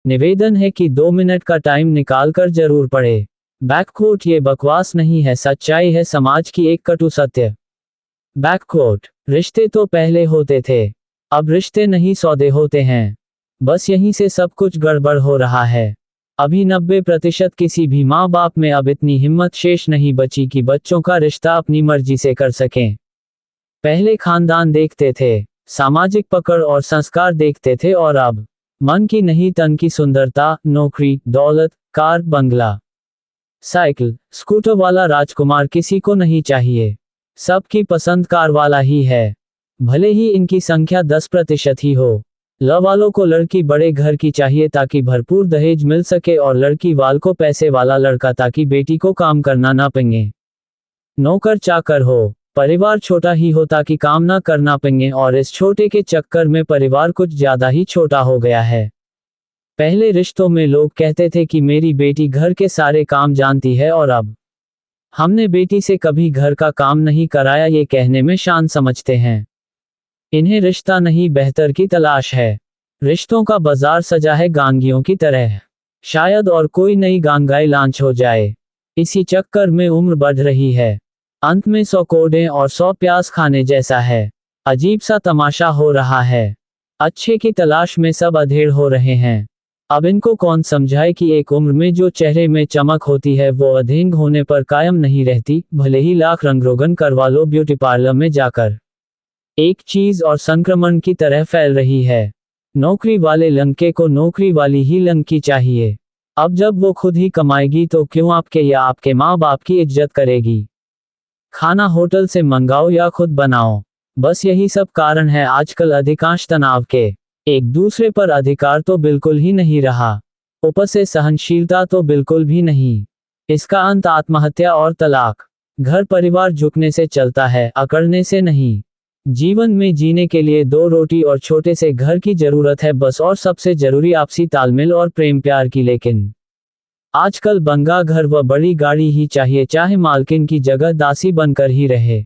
निवेदन है कि 2 मिनट का टाइम निकाल कर जरूर पढ़े। बैककोट ये बकवास नहीं है, सच्चाई है समाज की एक कटु सत्य। बैककोट रिश्ते तो पहले होते थे, अब रिश्ते नहीं सौदे होते हैं। बस यहीं से सब कुछ गड़बड़ हो रहा है। अभी 90% किसी भी माँ बाप में अब इतनी हिम्मत शेष नहीं बची कि बच्चों का रिश्ता अपनी मर्जी से कर सकें। पहले खानदान देखते थे, सामाजिक पकड़ और संस्कार देखते थे, और अब मन की नहीं तन की सुंदरता, नौकरी, दौलत, कार, बंगला, साइकिल, स्कूटर वाला राजकुमार किसी को नहीं चाहिए। सबकी पसंद कार वाला ही है, भले ही इनकी संख्या 10% ही हो। ल वालों को लड़की बड़े घर की चाहिए ताकि भरपूर दहेज मिल सके, और लड़की वाल को पैसे वाला लड़का ताकि बेटी को काम करना ना पड़े। नौकर चाकर हो, परिवार छोटा ही हो ताकि काम ना करना पड़े, और इस छोटे के चक्कर में परिवार कुछ ज्यादा ही छोटा हो गया है। पहले रिश्तों में लोग कहते थे कि मेरी बेटी घर के सारे काम जानती है, और अब हमने बेटी से कभी घर का काम नहीं कराया ये कहने में शान समझते हैं। इन्हें रिश्ता नहीं बेहतर की तलाश है। रिश्तों का बाजार सजा है गांगियों की तरह, शायद और कोई नई गांगाई लॉन्च हो जाए। इसी चक्कर में उम्र बढ़ रही है, अंत में 100 कोड़े और 100 प्याज खाने जैसा है। अजीब सा तमाशा हो रहा है। अच्छे की तलाश में सब अधेड़ हो रहे हैं। अब इनको कौन समझाए कि एक उम्र में जो चेहरे में चमक होती है वो अधेंग होने पर कायम नहीं रहती, भले ही लाख रंगरोगन करवा लो ब्यूटी पार्लर में जाकर। एक चीज और संक्रमण की तरह फैल रही है। नौकरी वाले लंके को नौकरी वाली ही लंकी चाहिए। अब जब वो खुद ही कमाएगी तो क्यों आपके या आपके माँ बाप की इज्जत करेगी। खाना होटल से मंगाओ या खुद बनाओ, बस यही सब कारण है आजकल अधिकांश तनाव के। एक दूसरे पर अधिकार तो बिल्कुल ही नहीं रहा, ऊपर से सहनशीलता तो बिल्कुल भी नहीं। इसका अंत आत्महत्या और तलाक। घर परिवार झुकने से चलता है, अकड़ने से नहीं। जीवन में जीने के लिए 2 रोटी और छोटे से घर की जरूरत है बस, और सबसे जरूरी आपसी तालमेल और प्रेम प्यार की। लेकिन आजकल बंगा घर व बड़ी गाड़ी ही चाहिए, चाहे मालकिन की जगह दासी बनकर ही रहे।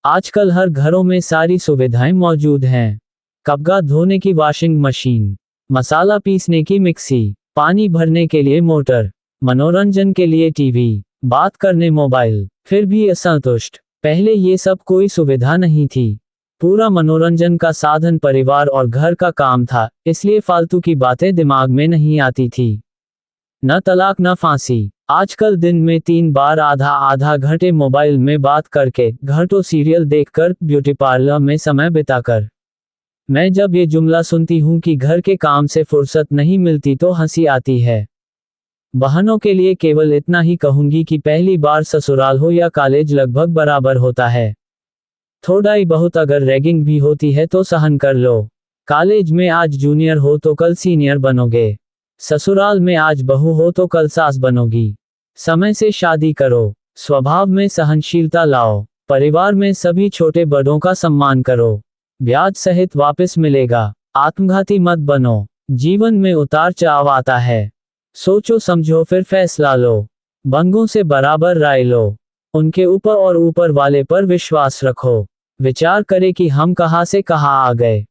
आजकल हर घरों में सारी सुविधाएं मौजूद हैं। कपड़ा धोने की वॉशिंग मशीन, मसाला पीसने की मिक्सी, पानी भरने के लिए मोटर, मनोरंजन के लिए टीवी, बात करने मोबाइल। फिर भी असंतुष्ट। पहले ये सब कोई सुविधा नहीं थी। पूरा मनोरंजन का साधन परिवार और घर का काम था, इसलिए फालतू की बातें दिमाग में नहीं आती थी। न तलाक न फांसी। आजकल दिन में 3 बार आधा घंटे मोबाइल में बात करके, घंटों सीरियल देखकर, ब्यूटी पार्लर में समय बिताकर। मैं जब ये जुमला सुनती हूँ कि घर के काम से फुर्सत नहीं मिलती तो हंसी आती है। बहनों के लिए केवल इतना ही कहूंगी कि पहली बार ससुराल हो या कॉलेज लगभग बराबर होता है। थोड़ा ही बहुत अगर रैगिंग भी होती है तो सहन कर लो। कॉलेज में आज जूनियर हो तो कल सीनियर बनोगे। ससुराल में आज बहू हो तो कल सास बनोगी। समय से शादी करो, स्वभाव में सहनशीलता लाओ, परिवार में सभी छोटे बड़ों का सम्मान करो, ब्याज सहित वापस मिलेगा। आत्मघाती मत बनो, जीवन में उतार चढ़ाव आता है। सोचो समझो फिर फैसला लो। बंगों से बराबर राय लो, उनके ऊपर और ऊपर वाले पर विश्वास रखो। विचार करें कि हम कहां से कहां आ गए।